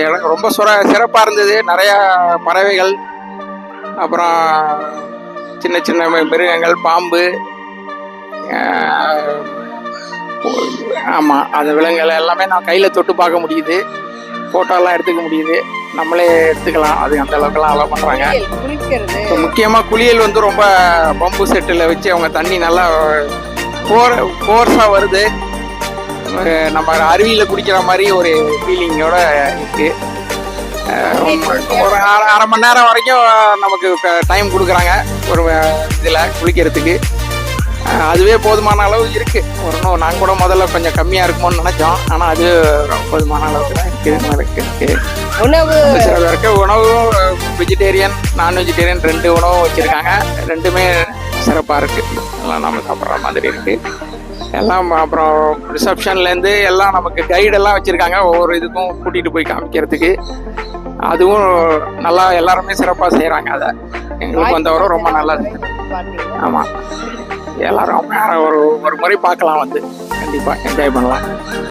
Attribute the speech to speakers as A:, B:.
A: எனக்கு ரொம்ப சிறப்பாக இருந்தது. நிறையா பறவைகள், அப்புறம் சின்ன சின்ன மிருகங்கள், பாம்பு, ஆமாம், அந்த விலங்குகள் எல்லாமே நான் கையில் தொட்டு பார்க்க முடியுது. ஃபோட்டோலாம் எடுத்துக்க முடியுது. நம்மளே எடுத்துக்கலாம். அது அந்த அளவுக்குலாம் அலோவ் பண்ணுறாங்க. இப்போ முக்கியமாக குளியல் வந்து ரொம்ப பம்பு செட்டில் வச்சு அவங்க தண்ணி நல்லா ஃபோர்ஸாக வருது. நம்ம அருவியில் குடிக்கிற மாதிரி ஒரு ஃபீலிங்கோட இருக்குது. ஒரு அரை மணி நேரம் வரைக்கும் நமக்கு டைம் கொடுக்குறாங்க ஒரு இதில் குளிக்கிறதுக்கு. அதுவே போதுமான அளவு இருக்குது. இன்னும் நாங்கள் கூட முதல்ல கொஞ்சம் கம்மியாக இருக்குமோன்னு நினச்சோம். ஆனால் அது போதுமான அளவுக்கு தான் இருக்குது. சில பேருக்கு உணவும் வெஜிடேரியன், நான் வெஜிடேரியன் 2 உணவும் வச்சுருக்காங்க. ரெண்டுமே சிறப்பாக இருக்குது. எல்லாம் நம்ம சாப்பிட்ற மாதிரி இருக்குது எல்லாம். அப்புறம் ரிசப்ஷன்லேருந்து எல்லாம் நமக்கு கைடெல்லாம் வச்சுருக்காங்க, ஒவ்வொரு இதுக்கும் கூட்டிகிட்டு போய் காமிக்கிறதுக்கு. அதுவும் நல்லா எல்லாருமே சிறப்பாக செய்கிறாங்க. அதை எங்களுக்கு வந்தவரும் ரொம்ப நல்லா இருக்குது. ஆமாம், எல்லாரும் ஒரு முறை பார்க்கலாம், வந்து கண்டிப்பாக என்ஜாய் பண்ணலாம்.